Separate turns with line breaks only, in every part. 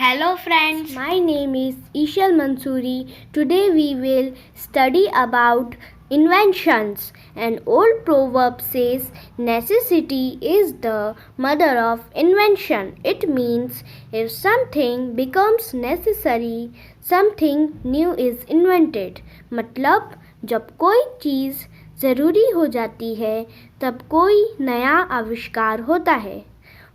Hello friends, my name is Ishal Mansoori. Today we will study about inventions. An old proverb says necessity is the mother of invention. It means if something becomes necessary, something new is invented. मतलब जब कोई चीज़ ज़रूरी हो जाती है तब कोई नया आविष्कार होता है.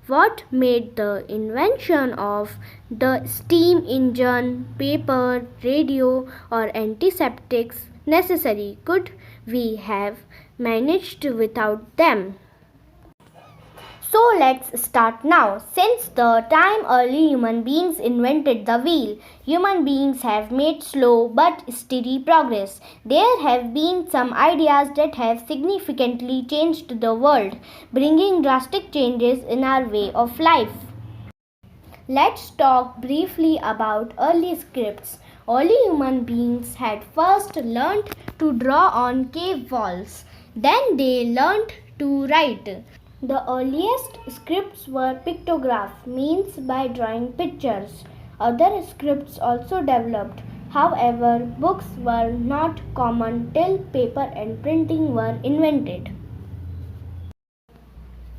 What made the invention of the steam engine, paper, radio, or antiseptics necessary? Could we have managed without them? So let's start now. Since the time early human beings invented the wheel, human beings have made slow but steady progress. There have been some ideas that have significantly changed the world, bringing drastic changes in our way of life. Let's talk briefly about early scripts. Early human beings had first learned to draw on cave walls. Then they learned to write. The earliest scripts were pictograph, means by drawing pictures. Other scripts also developed. However, books were not common till paper and printing were invented.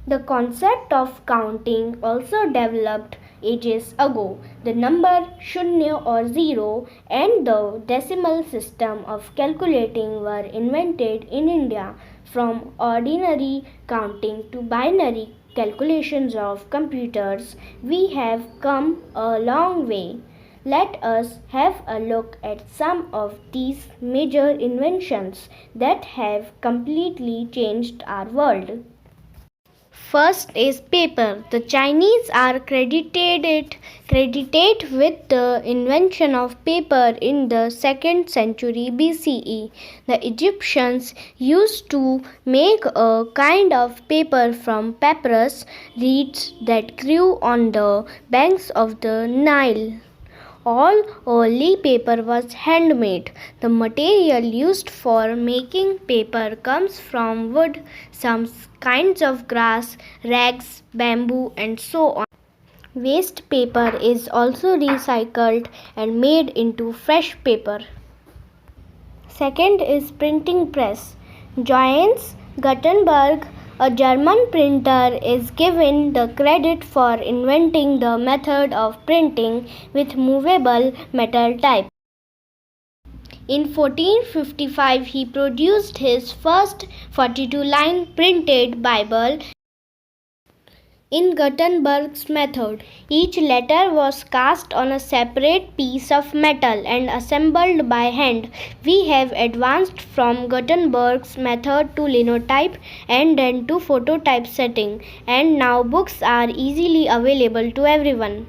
The concept of counting also developed ages ago. The number shunya or zero and the decimal system of calculating were invented in India. From ordinary counting to binary calculations of computers, we have come a long way. Let us have a look at some of these major inventions that have completely changed our world. First is paper. The Chinese are credited with the invention of paper in the 2nd century BCE. The Egyptians used to make a kind of paper from papyrus reeds that grew on the banks of the Nile. All early paper was handmade. The material used for making paper comes from wood, some kinds of grass, rags, bamboo, and so on. Waste paper is also recycled and made into fresh paper. Second is printing press. Johannes Gutenberg, a German printer, is given the credit for inventing the method of printing with movable metal type. In 1455, he produced his first 42-line printed Bible in Gutenberg's method. Each letter was cast on a separate piece of metal and assembled by hand. We have advanced from Gutenberg's method to linotype and then to phototypesetting, and now books are easily available to everyone.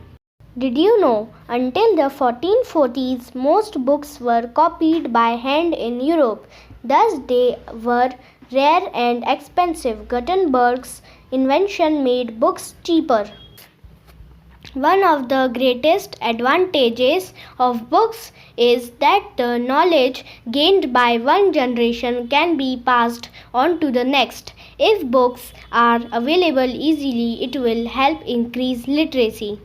Did you know, until the 1440s, most books were copied by hand in Europe. Thus they were rare and expensive. Gutenberg's invention made books cheaper. One of the greatest advantages of books is that the knowledge gained by one generation can be passed on to the next. If books are available easily, it will help increase literacy.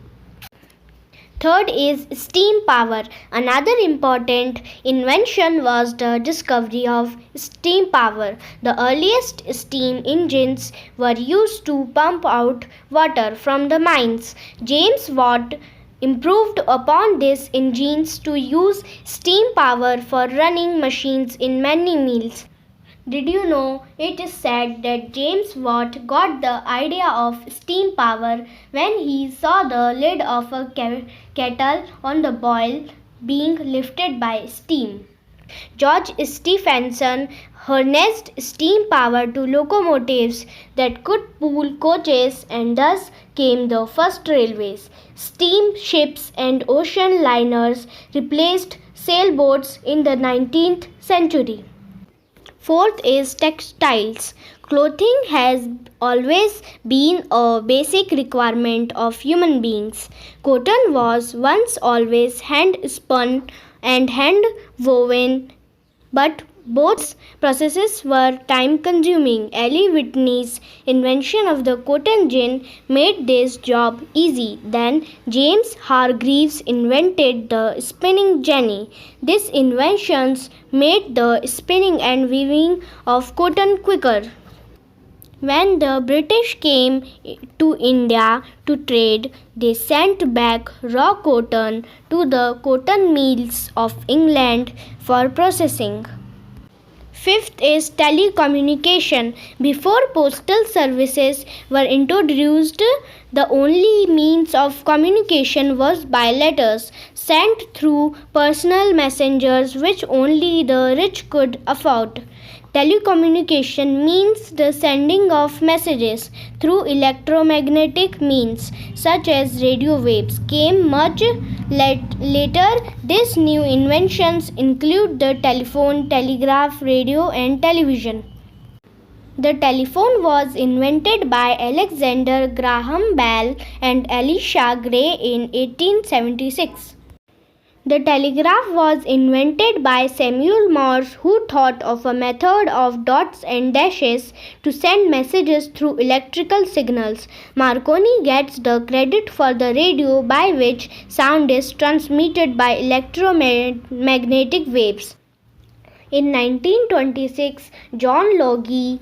Third is steam power. Another important invention was the discovery of steam power. The earliest steam engines were used to pump out water from the mines. James Watt improved upon these engines to use steam power for running machines in many mills. Did you know it is said that James Watt got the idea of steam power when he saw the lid of a kettle on the boil being lifted by steam. George Stephenson harnessed steam power to locomotives that could pull coaches, and thus came the first railways. Steam ships and ocean liners replaced sailboats in the 19th century. Fourth is textiles. Clothing has always been a basic requirement of human beings. Cotton was once always hand spun and hand woven, but Both processes were time consuming. Ellie Whitney's invention of the cotton gin made this job easy. Then James Hargreaves invented the spinning jenny. These inventions made the spinning and weaving of cotton quicker. When the British came to India to trade, they sent back raw cotton to the cotton mills of England for processing. Fifth is telecommunication. Before postal services were introduced, the only means of communication was by letters sent through personal messengers which only the rich could afford. Telecommunication means the sending of messages through electromagnetic means such as radio waves came much later. These new inventions include the telephone, telegraph, radio and television. The telephone was invented by Alexander Graham Bell and Elisha Gray in 1876. The telegraph was invented by Samuel Morse, who thought of a method of dots and dashes to send messages through electrical signals. Marconi gets the credit for the radio by which sound is transmitted by electromagnetic waves. In 1926, John Logie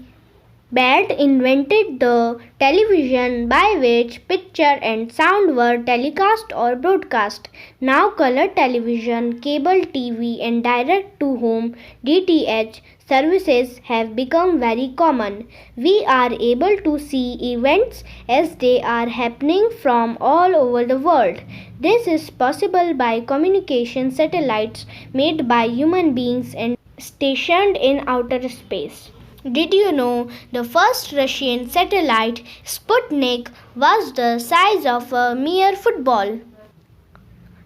Baird invented the television by which picture and sound were telecast or broadcast. Now color television, cable TV and direct-to-home DTH services have become very common. We are able to see events as they are happening from all over the world. This is possible by communication satellites made by human beings and stationed in outer space. Did you know the first Russian satellite, Sputnik, was the size of a mere football?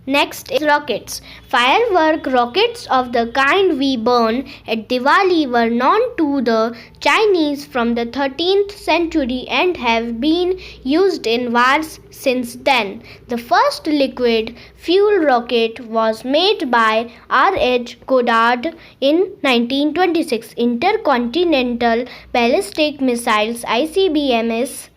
Next is rockets. Firework rockets of the kind we burn at Diwali were known to the Chinese from the 13th century and have been used in wars since then. The first liquid fuel rocket was made by R.H. Goddard in 1926. Intercontinental ballistic missiles (ICBMs)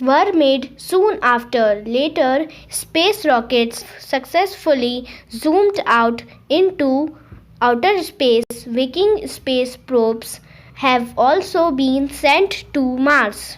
were made soon after. Later, space rockets successfully zoomed out into outer space. Viking space probes have also been sent to Mars.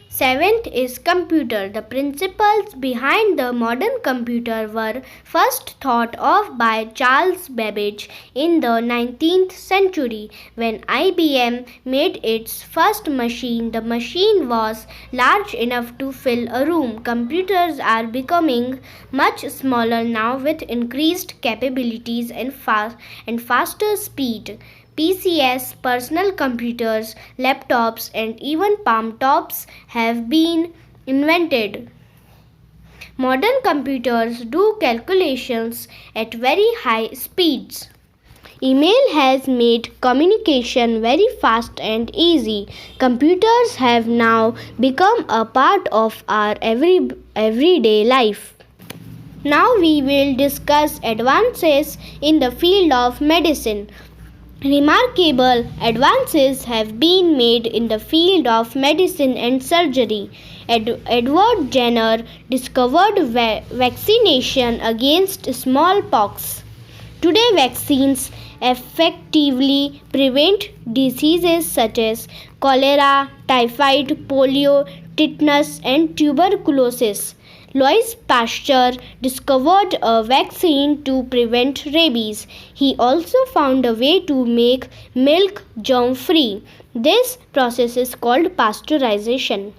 Seventh is computer. The principles behind the modern computer were first thought of by Charles Babbage in the 19th century. When IBM made its first machine, the machine was large enough to fill a room. Computers are becoming much smaller now with increased capabilities and faster speed. PCs, personal computers, laptops, and even palm tops have been invented. Modern computers do calculations at very high speeds. Email has made communication very fast and easy. Computers have now become a part of our everyday life. Now we will discuss advances in the field of medicine. Remarkable advances have been made in the field of medicine and surgery. Edward Jenner discovered vaccination against smallpox. Today, vaccines effectively prevent diseases such as cholera, typhoid, polio, tetanus, and tuberculosis. Louis Pasteur discovered a vaccine to prevent rabies. He also found a way to make milk germ-free. This process is called pasteurization.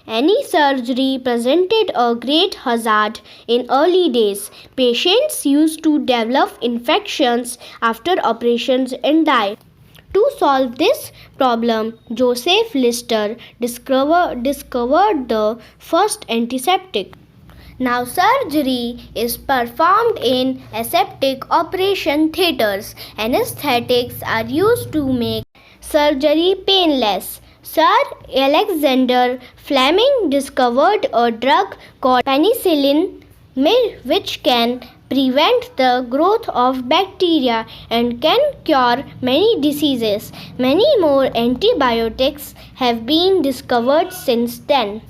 Any surgery presented a great hazard in early days. Patients used to develop infections after operations and die. To solve this problem, Joseph Lister discovered the first antiseptic. Now surgery is performed in aseptic operation theatres. Anesthetics are used to make surgery painless. Sir Alexander Fleming discovered a drug called penicillin which can prevent the growth of bacteria, and can cure many diseases. Many more antibiotics have been discovered since then.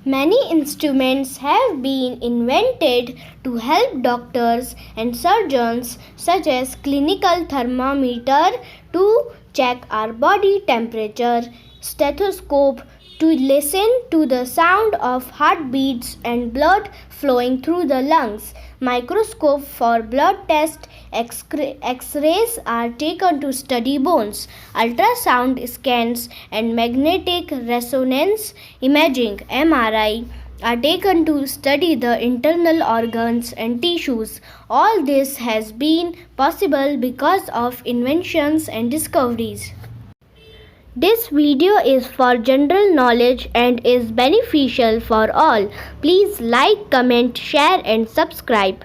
Many instruments have been invented to help doctors and surgeons, such as clinical thermometer to check our body temperature, stethoscope to listen to the sound of heartbeats and blood flowing through the lungs, microscope for blood tests, X-rays are taken to study bones, ultrasound scans and magnetic resonance imaging (MRI) are taken to study the internal organs and tissues. All this has been possible because of inventions and discoveries. This video is for general knowledge and is beneficial for all. Please like, comment, share and subscribe.